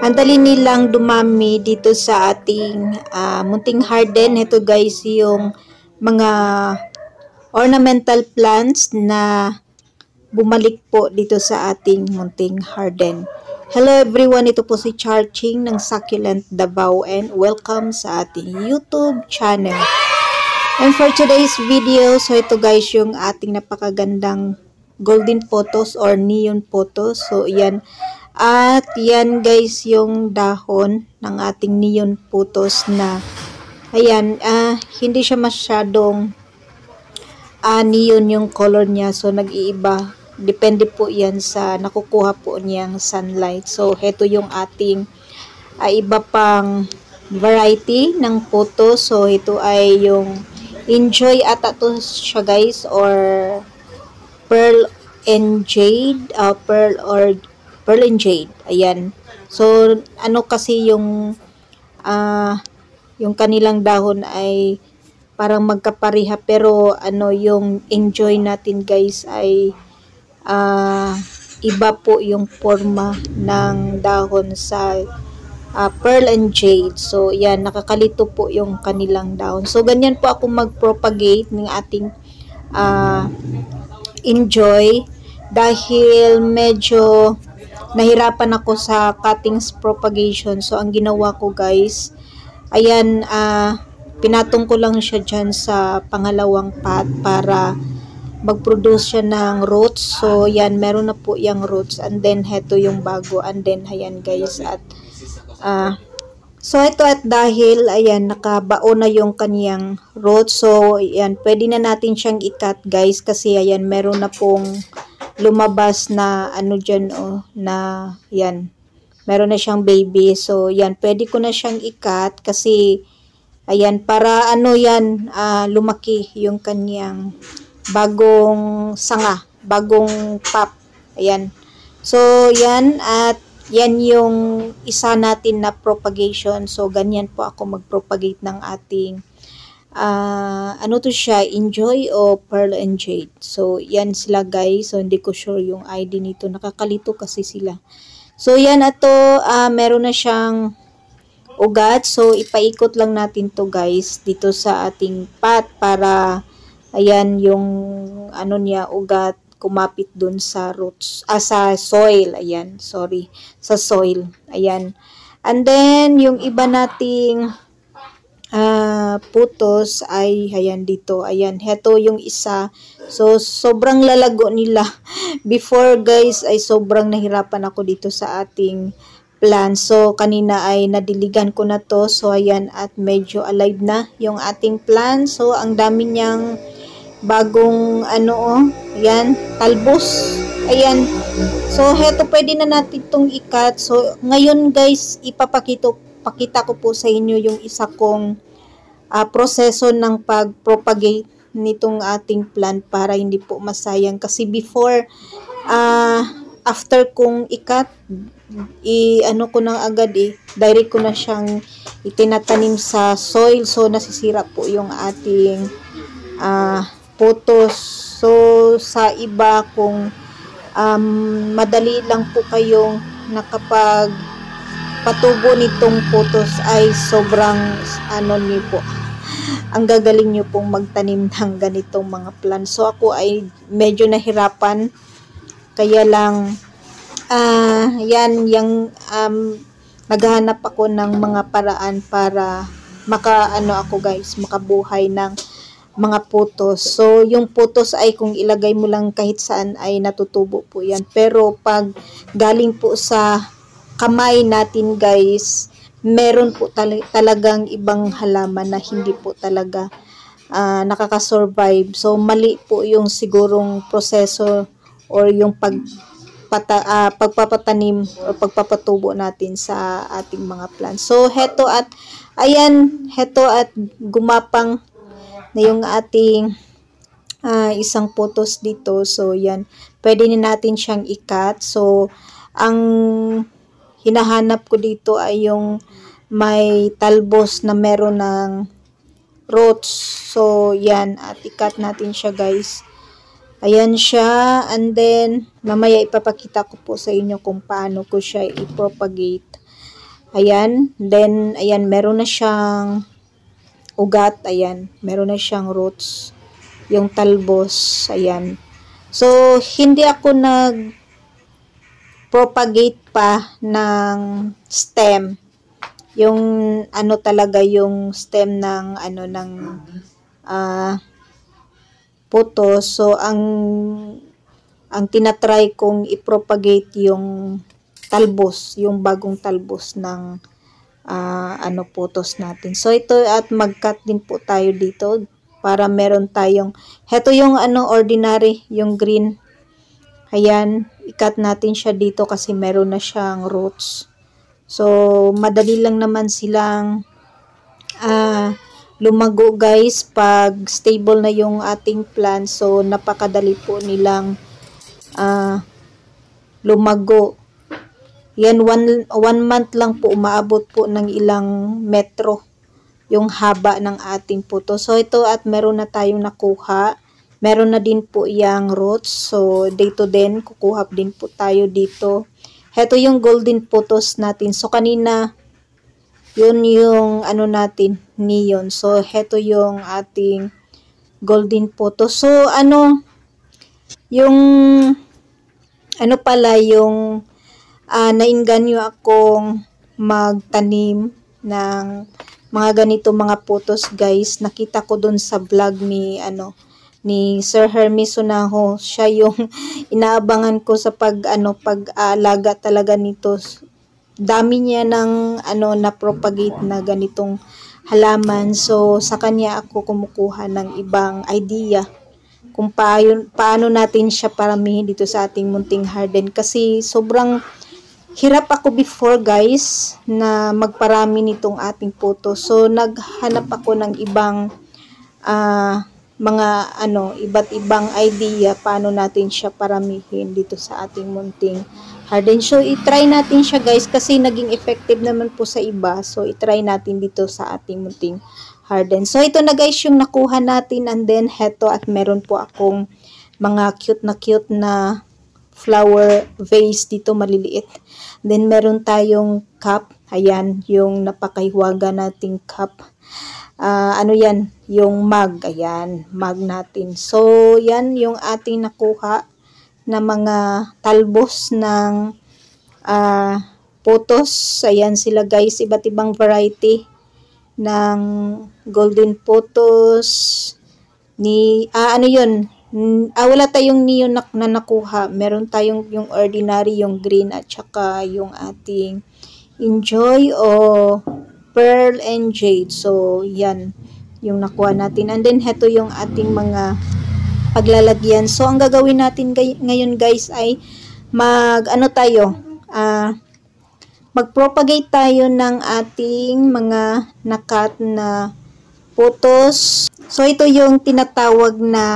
Ang dali nilang dumami dito sa ating munting garden. Ito guys yung mga ornamental plants na bumalik po dito sa ating munting garden. Hello everyone, ito po si Charching ng Succulent Davao and welcome sa ating YouTube channel. And for today's video, so ito guys yung ating napakagandang golden photos or neon photos. So yan. At yan guys yung dahon ng ating neon photos na ayan, hindi siya masyadong neon yung color niya. So nag-iiba. Depende po yan sa nakukuha po niyang sunlight. So heto yung ating iba pang variety ng photo. So ito ay yung Enjoy ata to siya guys or Pearl and Jade. Pearl and Jade. Ayan. So, ano kasi yung kanilang dahon ay parang magkapariha. Pero, ano, yung enjoy natin guys ay iba po yung forma ng dahon sa Pearl and Jade. So, yan. Nakakalito po yung kanilang dahon. So, ganyan po ako mag-propagate ng ating enjoy. Dahil medyo nahirapan ako sa cuttings propagation. So, ang ginawa ko guys, ayan, pinatong ko lang siya dyan sa pangalawang pot para mag-produce siya ng roots. So, yan, meron na po yung roots. And then, heto yung bago. And then, ayan guys, at so, ito at dahil, ayan, nakabao na yung kaniyang roots. So, ayan, pwede na natin siyang i-cut guys kasi, ayan, meron na pong lumabas na ano dyan na yan meron na siyang baby. So yan, pwede ko na siyang i-cut kasi ayan, para ano yan, lumaki yung kanyang bagong sanga, bagong pop. Ayan, so yan, at yan yung isa natin na propagation. So ganyan po ako mag-propagate ng ating ano to siya, Enjoy o Pearl and Jade. So, yan sila guys. So, hindi ko sure yung ID nito. Nakakalito kasi sila. So, yan ato, meron na siyang ugat. So, ipaikot lang natin to guys dito sa ating pot para, ayan, yung ano niya, ugat, kumapit dun sa roots, sa soil. Ayan, sorry, sa soil. Ayan. And then, yung iba nating putos ay ayan dito. Ayan, heto yung isa. So, sobrang lalago nila. Before guys, ay sobrang nahirapan ako dito sa ating plant. So, kanina ay nadiligan ko na to. So, ayan, at medyo alive na yung ating plant. So, ang dami niyang bagong ano, ayan, talbos. Ayan. So, heto pwede na natin itong i-cut. So, ngayon guys, pakita ko po sa inyo yung isa kong proseso ng pag-propagate nitong ating plant para hindi po masayang. Kasi before, after kong i-cut, ano ko na agad direct ko na siyang itinatanim sa soil. So, nasisira po yung ating photos. So, sa iba kung madali lang po kayong nakapag patubo nitong photos ay sobrang ano niyo po, ang gagaling niyo pong magtanim ng ganitong mga plants. So ako ay medyo nahirapan, kaya lang yan yung naghahanap ako ng mga paraan para ako guys, makabuhay ng mga photos. So yung photos ay kung ilagay mo lang kahit saan ay natutubo po yan, pero pag galing po sa kamay natin guys, meron po talagang ibang halaman na hindi po talaga nakakasurvive. So mali po yung sigurong proseso or yung pagpapatanim o pagpapatubo natin sa ating mga plants. So heto at ayan, heto at gumapang na yung ating isang photos dito. So yan, pwede na natin siyang i-cut. So ang hinahanap ko dito ay yung may talbos na meron ng roots. So, yan. At i-cut natin siya, guys. Ayan siya. And then, mamaya ipapakita ko po sa inyo kung paano ko siya i-propagate. Ayan. Then, ayan, meron na siyang ugat. Ayan. Meron na siyang roots. Yung talbos. Ayan. So, hindi ako nag-propagate pa ng stem. Yung ano talaga yung stem ng puto. So, ang tinatry kong i-propagate yung talbos, yung bagong talbos ng putos natin. So, ito at mag-cut din po tayo dito para meron tayong, heto yung ordinary, yung green. Ayan, i-cut natin siya dito kasi meron na siyang roots. So, madali lang naman silang lumago guys pag stable na yung ating plant. So, napakadali po nilang lumago. Yan, one month lang po, umaabot po ng ilang metro yung haba ng ating puto. So, ito at meron na tayong nakuha. Meron na din po yung roots. So, dito din, kukuha din po tayo dito. Heto yung golden putos natin. So, kanina, yun yung natin, neon. So, heto yung ating golden putos. So, yung yung nainganyo akong magtanim ng mga ganito mga putos guys. Nakita ko dun sa vlog ni Sir Hermes Sonajo. Siya yung inaabangan ko sa pag-alaga talaga nito. Dami niya ng na-propagate na ganitong halaman. So sa kanya ako kumukuha ng ibang idea kung paano natin siya paramihin dito sa ating munting garden. Kasi sobrang hirap ako before guys na magparami nitong ating puto. So naghanap ako ng ibang iba't ibang idea paano natin siya paramihin dito sa ating munting garden. So i-try natin siya guys kasi naging effective naman po sa iba. So i-try natin dito sa ating munting garden. So ito na guys yung nakuha natin, and then heto at meron po akong mga cute na flower vase dito maliliit. Then meron tayong cup. Ayan, yung napakahiwaga nating cup. Yan, yung mug. Ayan, mug natin. So, yan yung ating nakuha na mga talbos ng putos. Ayan sila guys, iba't ibang variety ng golden putos. Wala tayong neon na nakuha. Meron tayong yung ordinary, yung green, at saka yung ating enjoy o pearl and jade. So, yan yung nakuha natin. And then, heto yung ating mga paglalagyan. So, ang gagawin natin ngayon guys ay mag-propagate tayo ng ating mga nakat na putos. So, ito yung tinatawag na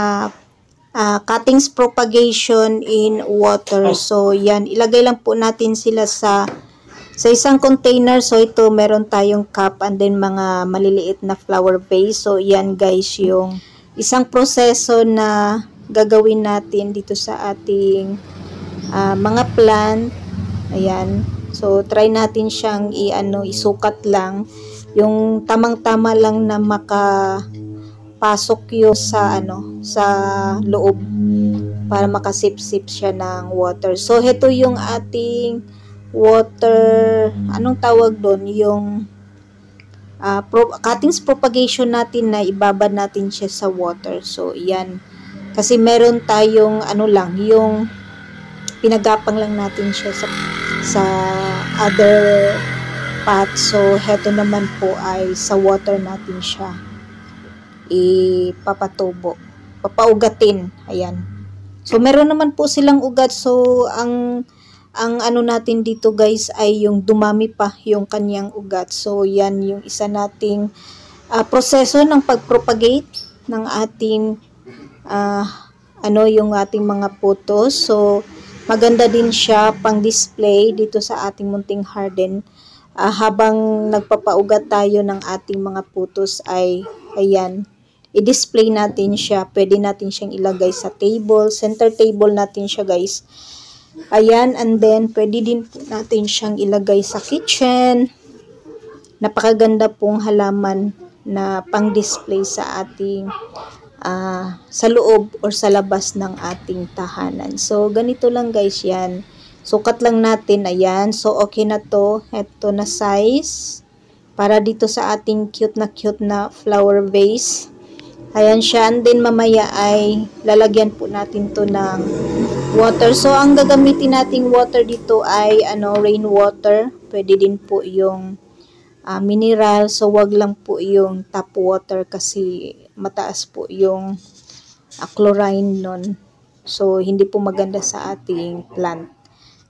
cuttings propagation in water. So, yan. Ilagay lang po natin sila sa isang container. So, ito meron tayong cup and then mga maliliit na flower vase. So, yan guys yung isang proseso na gagawin natin dito sa ating mga plant. Ayan. So, try natin siyang isukat lang. Yung tamang-tama lang na makapasok yung sa loob para makasip-sip siya ng water. So, ito yung ating water, anong tawag doon? Yung cuttings propagation natin na ibabad natin siya sa water. So, yan. Kasi meron tayong yung pinagapang lang natin siya sa other pot. So, heto naman po ay sa water natin siya ipapatubo. Papaugatin. Ayan. So, meron naman po silang ugat. So, ang natin dito guys ay yung dumami pa yung kanyang ugat. So, yan yung isa nating proseso ng pag-propagate ng ating yung ating mga putos. So, maganda din siya pang display dito sa ating munting garden. Habang nagpapaugat tayo ng ating mga putos ay ayan, i-display natin siya. Pwede natin siyang ilagay sa table, center table natin siya guys. Ayan, and then pwede din po natin siyang ilagay sa kitchen. napakaganda pong halaman na pang-display sa ating sa loob or sa labas ng ating tahanan. So, ganito lang guys yan. Sukat lang natin, ayan. So, okay na to. Ito na size. Para dito sa ating cute na flower vase. Ayan siya. And then, mamaya ay lalagyan po natin to ng water. So, ang gagamitin nating water dito ay rainwater. Pwede din po yung mineral. So, wag lang po yung tap water kasi mataas po yung chlorine nun. So, hindi po maganda sa ating plant.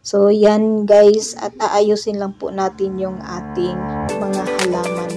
So, yan guys, at aayusin lang po natin yung ating mga halaman.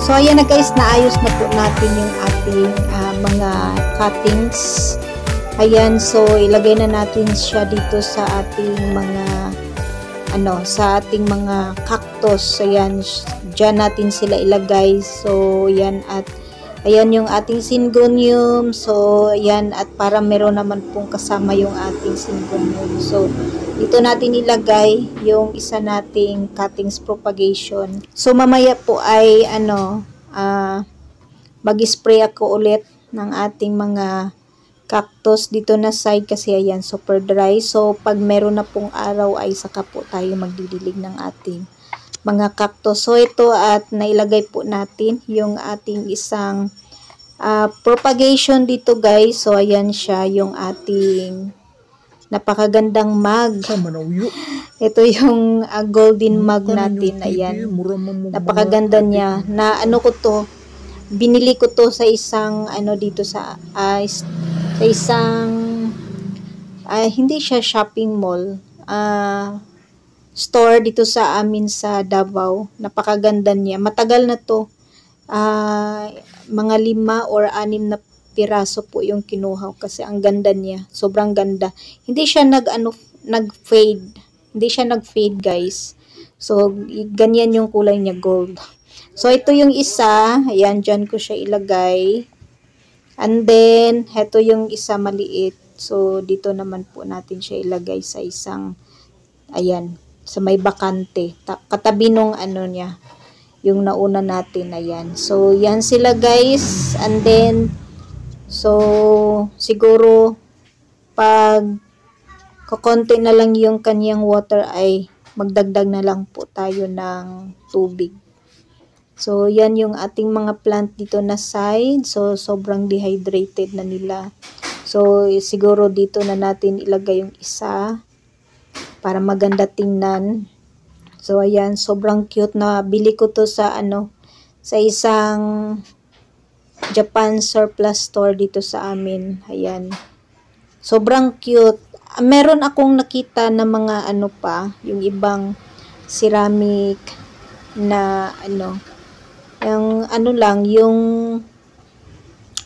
So, ayan na guys, naayos na po natin yung ating mga cuttings. Ayan, so ilagay na natin siya dito sa ating mga sa ating mga cactus. Ayan, dyan natin sila ilagay. So, ayan, at ayan yung ating syngonium. So, ayan, at para meron naman pong kasama yung ating syngonium. So, dito natin ilagay yung isa nating cuttings propagation. So, mamaya po ay mag-spray ako ulit ng ating mga cactus dito na side kasi ayan, super dry. So, pag meron na pong araw ay saka po tayo magdidilig ng ating mga cactus. So, ito at nailagay po natin yung ating isang propagation dito guys. So, ayan siya yung ating napakagandang mug. Ito yung golden mug natin. Ayan. Napakaganda niya. Na binili ko to sa isang dito sa isang hindi siya shopping mall. Store dito sa amin sa Davao. Napakaganda niya. Matagal na to. Mga 5 or 6 na piraso po yung kinuha kasi ang ganda niya. Sobrang ganda. Hindi siya nag-fade. Hindi siya nag-fade, guys. So, ganyan yung kulay niya, gold. So, ito yung isa. Ayan, dyan ko siya ilagay. And then, ito yung isa maliit. So, dito naman po natin siya ilagay sa isang, ayan, sa may bakante. Katabi nung niya, yung nauna natin, ayan. So, yan sila, guys. And then, so, siguro, pag kukonti na lang yung kanyang water ay magdagdag na lang po tayo ng tubig. So, yan yung ating mga plant dito na side. So, sobrang dehydrated na nila. So, siguro dito na natin ilagay yung isa para maganda tingnan. So, ayan, sobrang cute na. Bili ko to sa sa isang Japan surplus store dito sa amin. Ayan. Sobrang cute. Meron akong nakita na mga yung ibang ceramic na yung yung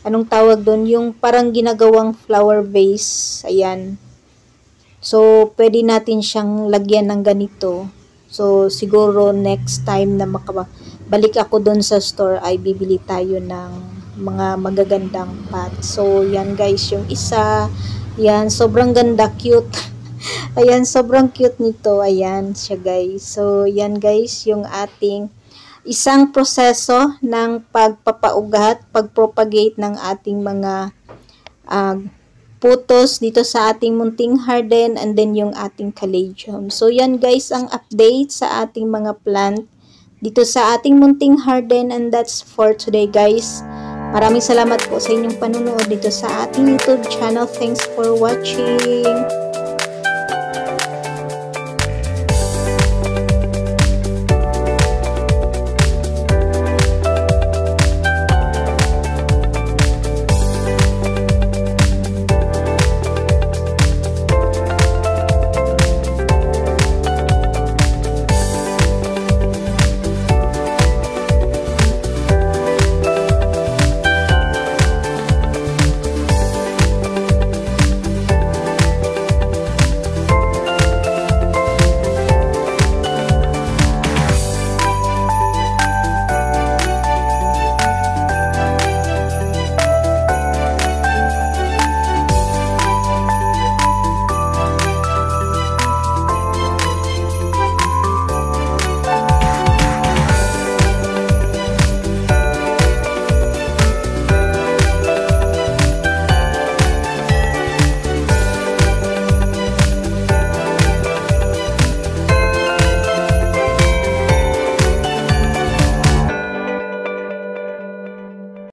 anong tawag doon, yung parang ginagawang flower vase. Ayan. So, pwede natin siyang lagyan ng ganito. So, siguro next time na balik ako doon sa store ay bibili tayo ng mga magagandang pot. So, yan guys, yung isa. Yan, sobrang ganda, cute. Ayan, sobrang cute nito. Ayan siya guys. So, yan guys, yung ating isang proseso ng pagpapaugat, pagpropagate ng ating mga putos dito sa ating munting harden and then yung ating caladium. So, yan guys ang update sa ating mga plant dito sa ating munting harden, and that's for today guys. Maraming salamat po sa inyong panunood dito sa ating YouTube channel. Thanks for watching.